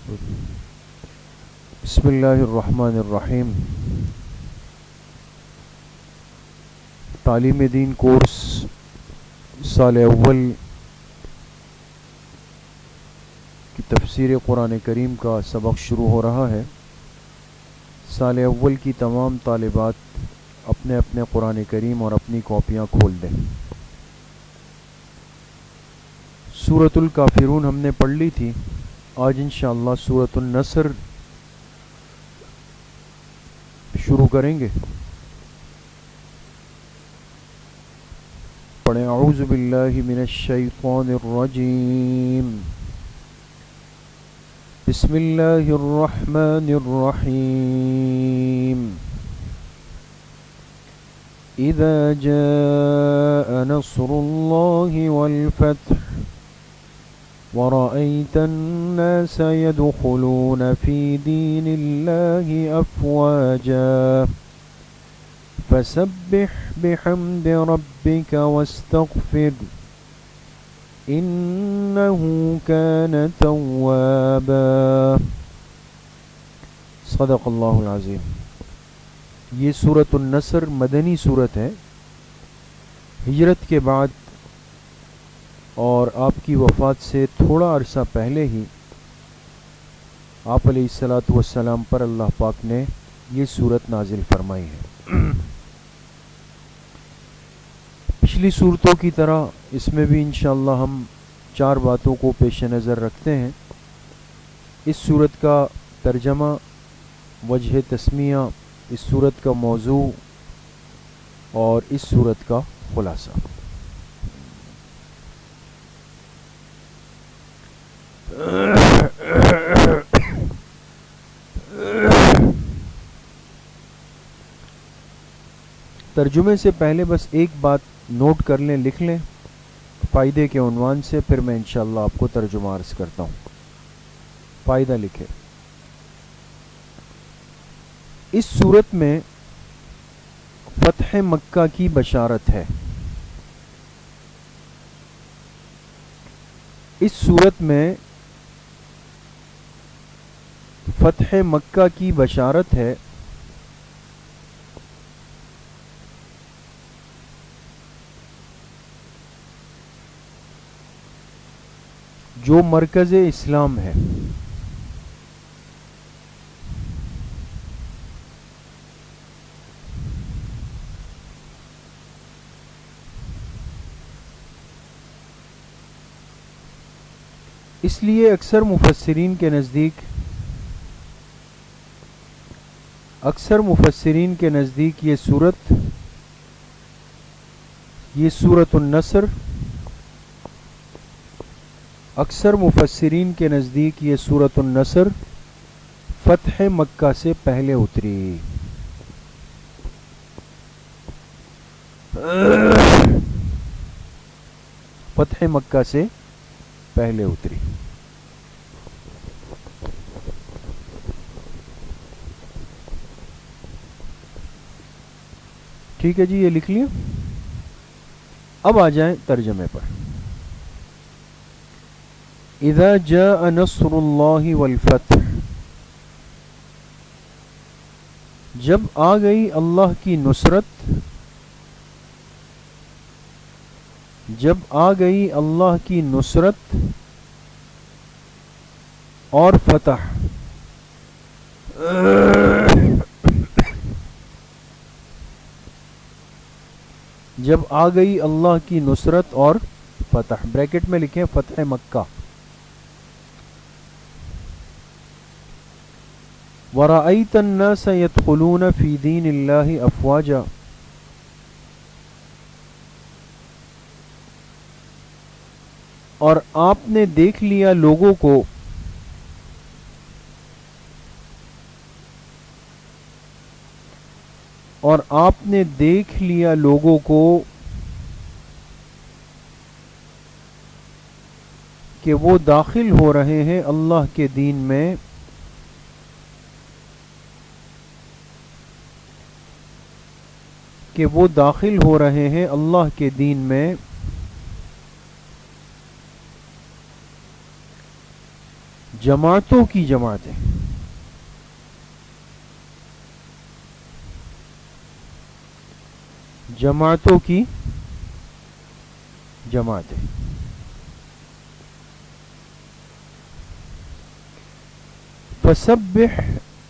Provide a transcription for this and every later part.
بسم اللہ الرحمن الرحیم. تعلیم دین کورس سال اول کی تفسیر قرآن کریم کا سبق شروع ہو رہا ہے. سال اول کی تمام طالبات اپنے اپنے قرآن کریم اور اپنی کاپیاں کھول دیں. سورۃ الکافرون ہم نے پڑھ لی تھی. آج انشاءاللہ سورۃ النصر شروع کریں گے. پڑھیں اعوذ باللہ من الشیطان الرجیم. بسم اللہ الرحمن الرحیم. اذا جاء نصر اللہ والفتح ورأيت الناس يدخلون في دين الله أفواجا فسبح بحمد ربك واستغفر إنه كان توابا. صدق اللہ العظیم. یہ سورۃ النصر مدنی سورت ہے. ہجرت کے بعد اور آپ کی وفات سے تھوڑا عرصہ پہلے ہی آپ علیہ الصلاۃ والسلام پر اللہ پاک نے یہ سورت نازل فرمائی ہے. پچھلی صورتوں کی طرح اس میں بھی انشاءاللہ ہم 4 باتوں کو پیش نظر رکھتے ہیں. اس سورت کا ترجمہ، وجہ تسمیہ، اس سورت کا موضوع اور اس سورت کا خلاصہ. ترجمے سے پہلے بس ایک بات نوٹ کر لیں، لکھ لیں فائدے کے عنوان سے، پھر میں انشاءاللہ آپ کو ترجمہ عرض کرتا ہوں. فائدہ لکھے. اس صورت میں فتح مکہ کی بشارت ہے. اس صورت میں فتح مکہ کی بشارت ہے. جو مرکز اسلام ہے. اس لیے اکثر مفسرین کے نزدیک یہ سورۃ النصر اکثر مفسرین کے نزدیک یہ سورۃ النصر فتح مکہ سے پہلے اتری. فتح مکہ سے پہلے اتری. ٹھیک ہے جی، یہ لکھ لیا. اب آ جائیں ترجمے پر. اذا جاء نصر اللہ والفتح، جب آ گئی اللہ کی نصرت، جب آ گئی اللہ کی نصرت اور فتح. جب آ گئی اللہ کی نصرت اور فتح، بریکٹ میں لکھیں فتح مکہ. وَرَأَيْتَ النَّاسَ يَدْخُلُونَ فِي دِينِ اللَّهِ أَفْوَاجًا، اور آپ نے دیکھ لیا لوگوں کو کہ وہ داخل ہو رہے ہیں اللہ کے دین میں. کہ وہ داخل ہو رہے ہیں اللہ کے دین میں. جماعتوں کی جماعتیں، جماعتوں کی جماعتیں. فسبح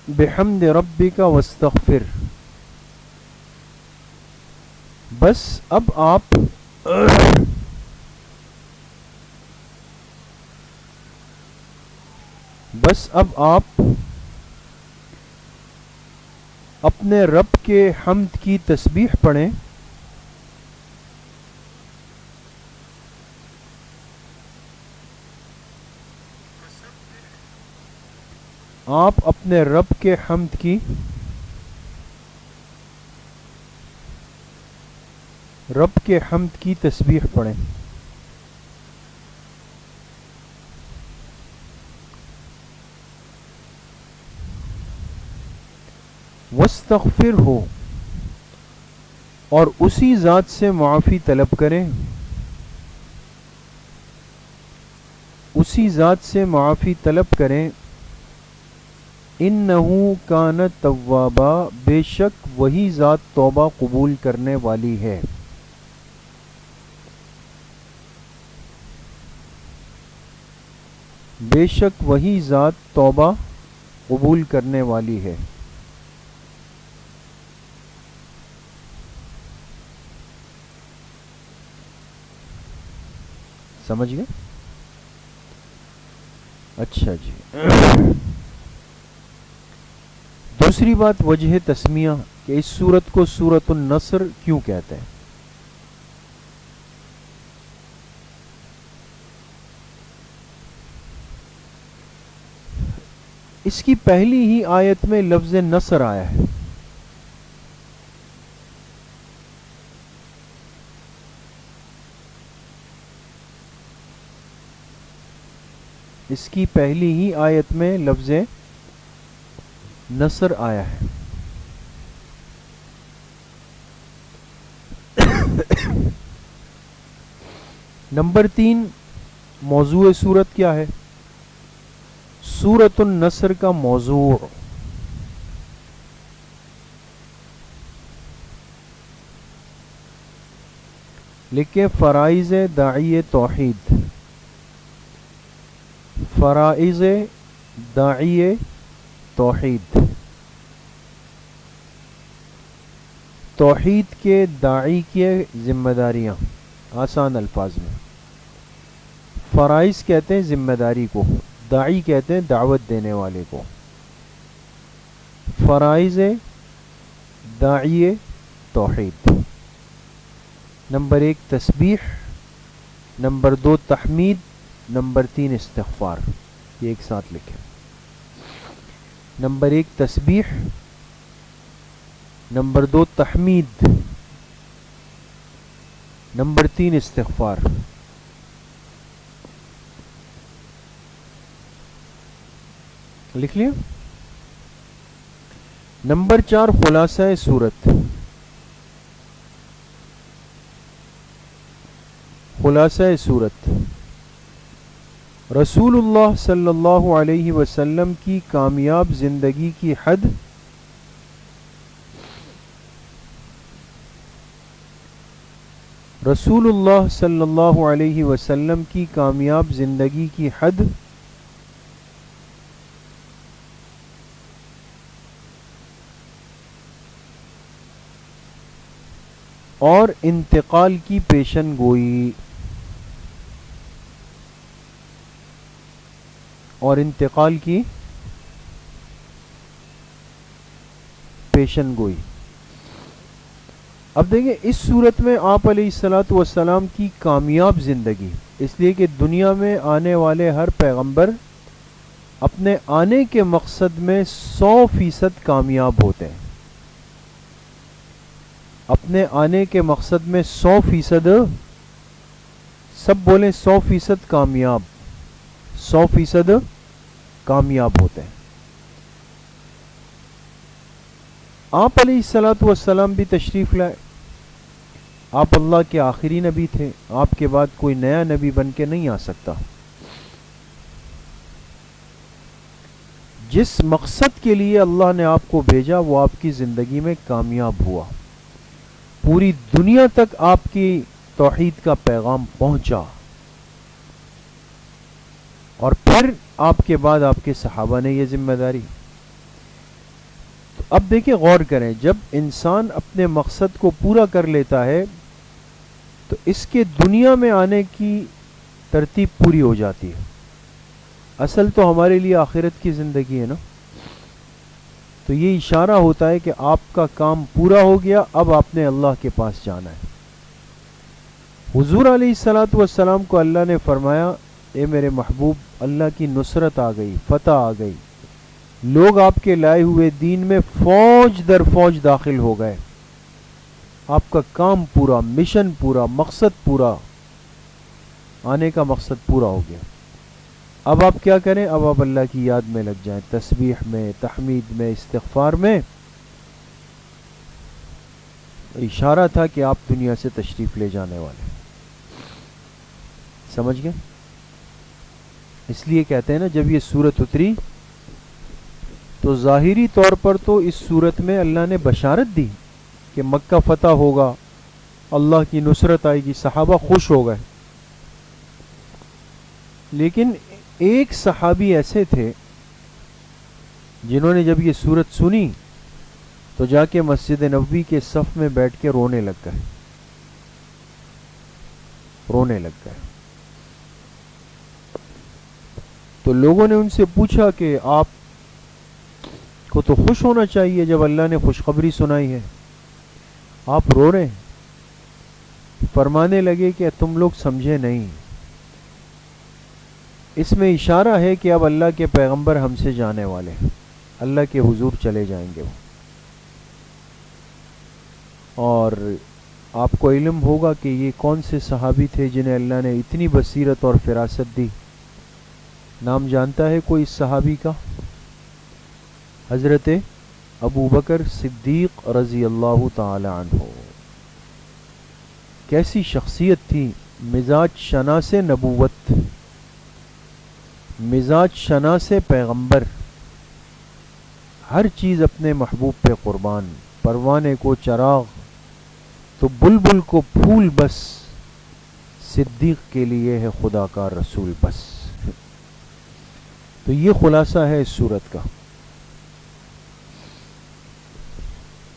بحمد ربک واستغفر. بس اب آپ اپنے رب کے حمد کی تسبیح پڑھیں آپ اپنے رب کے حمد کی تسبیح پڑھیں. واستغفر ہو، اور اسی ذات سے معافی طلب کریں، اسی ذات سے معافی طلب کریں. انہو کان توابا، بے شک وہی ذات توبہ قبول کرنے والی ہے. بے شک وہی ذات توبہ قبول کرنے والی ہے. سمجھ گئے؟ اچھا جی. دوسری بات وجہ تسمیہ، کہ اس سورت کو سورۃ النصر کیوں کہتے ہیں. اس کی پہلی ہی آیت میں لفظ نصر آیا ہے. اس کی پہلی ہی آیت میں لفظ نصر آیا ہے. نمبر 3، موضوع سورت کیا ہے؟ سورۃ النصر کا موضوع لکھے فرائض داعی توحید. فرائض داعی توحید، توحید کے داعی کی ذمہ داریاں. آسان الفاظ میں فرائض کہتے ہیں ذمہ داری کو، داعی کہتے ہیں دعوت دینے والے کو. فرائض داعی توحید. نمبر 1 تسبیح، نمبر 2 تحمید، نمبر 3 استغفار. یہ ایک ساتھ لکھیں. نمبر 1 تسبیح، نمبر 2 تحمید، نمبر 3 استغفار. لکھ لیا؟ نمبر 4 خلاصہ سورت. خلاصہ سورت، رسول اللہ صلی اللہ علیہ وسلم کی کامیاب زندگی کی حد، رسول اللہ صلی اللہ علیہ وسلم کی کامیاب زندگی کی حد، اور انتقال کی پیشن گوئی. اور انتقال کی پیشن گوئی. اب دیکھیں اس صورت میں آپ علیہ الصلاۃ والسلام کی کامیاب زندگی، اس لیے کہ دنیا میں آنے والے ہر پیغمبر اپنے آنے کے مقصد میں 100% کامیاب ہوتے ہیں. اپنے آنے کے مقصد میں 100%، سب بولیں 100% کامیاب، 100% کامیاب ہوتے ہیں. آپ علیہ الصلاۃ والسلام بھی تشریف لائے. آپ اللہ کے آخری نبی تھے، آپ کے بعد کوئی نیا نبی بن کے نہیں آ سکتا. جس مقصد کے لیے اللہ نے آپ کو بھیجا وہ آپ کی زندگی میں کامیاب ہوا، پوری دنیا تک آپ کی توحید کا پیغام پہنچا، اور پھر آپ کے بعد آپ کے صحابہ نے یہ ذمہ داری. تو اب دیکھیں، غور کریں، جب انسان اپنے مقصد کو پورا کر لیتا ہے تو اس کے دنیا میں آنے کی ترتیب پوری ہو جاتی ہے. اصل تو ہمارے لیے آخرت کی زندگی ہے نا. تو یہ اشارہ ہوتا ہے کہ آپ کا کام پورا ہو گیا، اب آپ نے اللہ کے پاس جانا ہے. حضور علیہ الصلوۃ والسلام کو اللہ نے فرمایا، اے میرے محبوب، اللہ کی نصرت آ گئی، فتح آ گئی، لوگ آپ کے لائے ہوئے دین میں فوج در فوج داخل ہو گئے، آپ کا کام پورا، مشن پورا، مقصد پورا، آنے کا مقصد پورا ہو گیا. اب آپ کیا کریں؟ اب آپ اللہ کی یاد میں لگ جائیں، تسبیح میں، تحمید میں، استغفار میں. اشارہ تھا کہ آپ دنیا سے تشریف لے جانے والے. سمجھ گئے؟ اس لیے کہتے ہیں نا، جب یہ سورت اتری تو ظاہری طور پر تو اس سورت میں اللہ نے بشارت دی کہ مکہ فتح ہوگا، اللہ کی نصرت آئے گی، صحابہ خوش ہو گئے. لیکن ایک صحابی ایسے تھے جنہوں نے جب یہ سورت سنی تو جا کے مسجد نبوی کے صف میں بیٹھ کے رونے لگ گئے. تو لوگوں نے ان سے پوچھا کہ آپ کو تو خوش ہونا چاہیے جب اللہ نے خوشخبری سنائی ہے، آپ رو رہے ہیں. فرمانے لگے کہ تم لوگ سمجھے نہیں، اس میں اشارہ ہے کہ اب اللہ کے پیغمبر ہم سے جانے والے ہیں، اللہ کے حضور چلے جائیں گے وہ. اور آپ کو علم ہوگا کہ یہ کون سے صحابی تھے جنہیں اللہ نے اتنی بصیرت اور فراست دی. نام جانتا ہے کوئی اس صحابی کا؟ حضرت ابو بکر صدیق رضی اللہ تعالی عنہ. کیسی شخصیت تھی، مزاج شناس نبوت، مزاج شناس پیغمبر، ہر چیز اپنے محبوب پہ قربان. پروانے کو چراغ تو بلبل کو پھول بس، صدیق کے لیے ہے خدا کا رسول بس. تو یہ خلاصہ ہے اس سورت کا.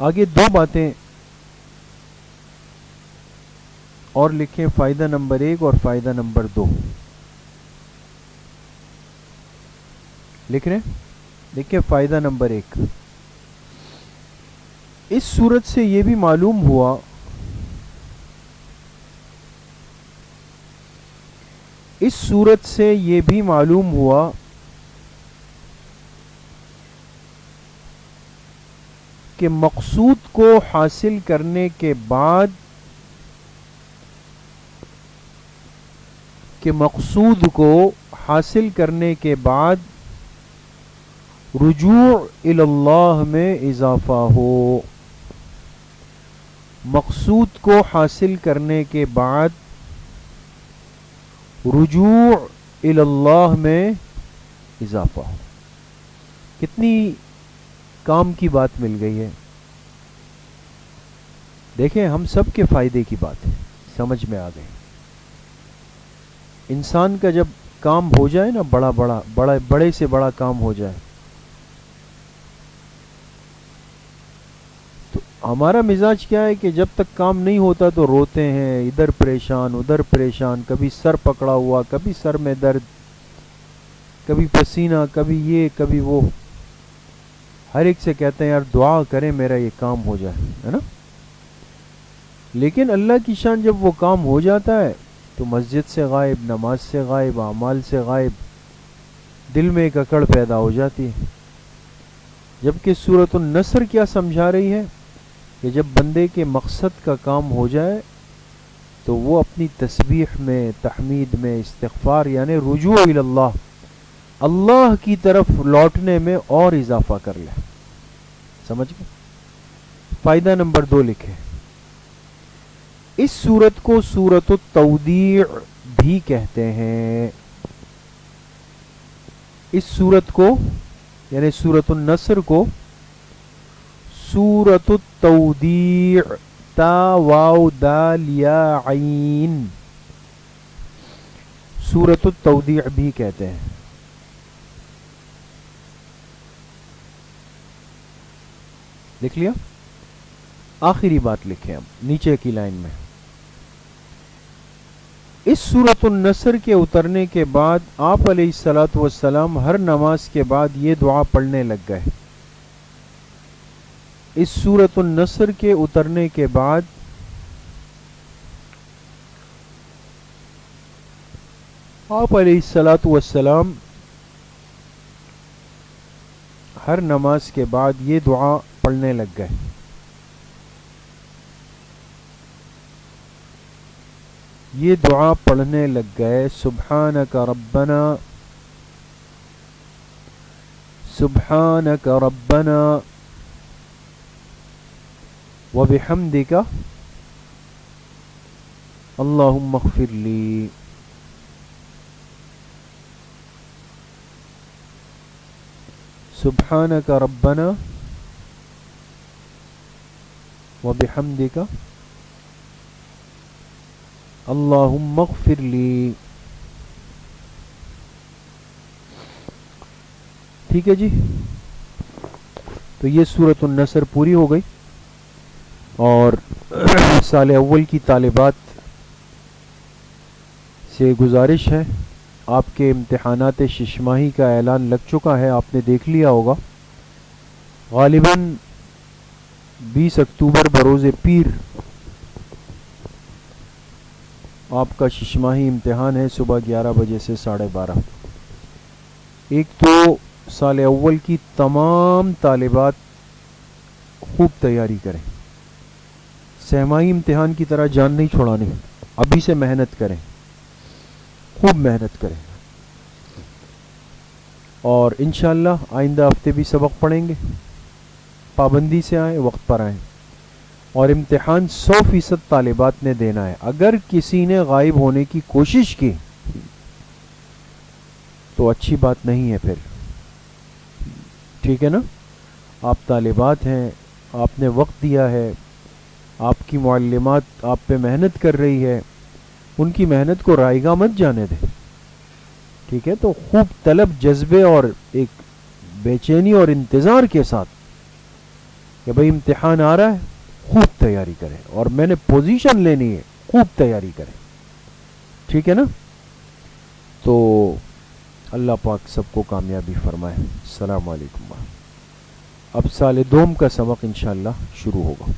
آگے دو باتیں اور لکھیں، فائدہ نمبر 1 اور فائدہ نمبر 2 لکھ رہے ہیں. دیکھیں فائدہ نمبر 1، اس سورت سے یہ بھی معلوم ہوا کہ مقصود کو حاصل کرنے کے بعد رجوع الی اللہ میں اضافہ ہو. مقصود کو حاصل کرنے کے بعد رجوع الی اللہ میں اضافہ ہو. کتنی کام کی بات مل گئی ہے. دیکھیں ہم سب کے فائدے کی بات ہے، سمجھ میں آ گئی. انسان کا جب کام ہو جائے نا، بڑے سے بڑا کام ہو جائے، تو ہمارا مزاج کیا ہے کہ جب تک کام نہیں ہوتا تو روتے ہیں، ادھر پریشان ادھر پریشان، کبھی سر پکڑا ہوا، کبھی سر میں درد، کبھی پسینہ، کبھی یہ کبھی وہ. ہر ایک سے کہتے ہیں یار دعا کریں میرا یہ کام ہو جائے، ہے نا. لیکن اللہ کی شان جب وہ کام ہو جاتا ہے تو مسجد سے غائب، نماز سے غائب، اعمال سے غائب، دل میں ایک اکڑ پیدا ہو جاتی ہے. جبکہ سورۃ النصر کیا سمجھا رہی ہے کہ جب بندے کے مقصد کا کام ہو جائے تو وہ اپنی تسبیح میں، تحمید میں، استغفار یعنی رجوع الی اللہ، اللہ کی طرف لوٹنے میں اور اضافہ کر لے. سمجھ گئے؟ فائدہ نمبر 2 لکھے، اس سورت کو سورۃ التودیع بھی کہتے ہیں. اس سورت کو یعنی سورۃ النصر کو سورۃ التودیع، تا واو دال یا عین، سورۃ التودیع بھی کہتے ہیں. لکھ لیا؟ آخری بات لکھیں اب نیچے کی لائن میں. اس سورۃ النصر کے اترنے کے بعد آپ علیہ الصلاۃ والسلام ہر نماز کے بعد یہ دعا پڑھنے لگ گئے. اس سورۃ النصر کے اترنے کے بعد آپ علیہ الصلاۃ والسلام ہر نماز کے بعد یہ دعا پڑھنے لگ گئے. یہ دعا پڑھنے لگ گئے. سبحانک ربنا، سبحانک ربنا وبحمدک اللہم اغفر لی. سبحانک ربنا وبحمدک اللہم اغفر لی. ٹھیک ہے جی، تو یہ سورۃ النصر پوری ہو گئی. اور سال اول کی طالبات سے گزارش ہے، آپ کے امتحانات شش ماہی کا اعلان لگ چکا ہے، آپ نے دیکھ لیا ہوگا. غالباً 20 اکتوبر بروز پیر آپ کا شش ماہی امتحان ہے، صبح 11 بجے سے 12:30. ایک تو سال اول کی تمام طالبات خوب تیاری کریں، سہماہی امتحان کی طرح جان نہیں چھوڑانی، ابھی سے محنت کریں، خوب محنت کریں. اور انشاءاللہ آئندہ ہفتے بھی سبق پڑھیں گے. پابندی سے آئیں، وقت پر آئیں. اور امتحان 100% طالبات نے دینا ہے. اگر کسی نے غائب ہونے کی کوشش کی تو اچھی بات نہیں ہے پھر. ٹھیک ہے نا؟ آپ طالبات ہیں، آپ نے وقت دیا ہے، آپ کی معلمات آپ پہ محنت کر رہی ہے، ان کی محنت کو رائیگاں مت جانے دیں. ٹھیک ہے؟ تو خوب طلب جذبے اور ایک بے چینی اور انتظار کے ساتھ کہ بھئی امتحان آ رہا ہے، خوب تیاری کریں. اور میں نے پوزیشن لینی ہے، خوب تیاری کریں. ٹھیک ہے نا؟ تو اللہ پاک سب کو کامیابی فرمائے. السلام علیکم. اب سال دوم کا سبق انشاءاللہ شروع ہوگا.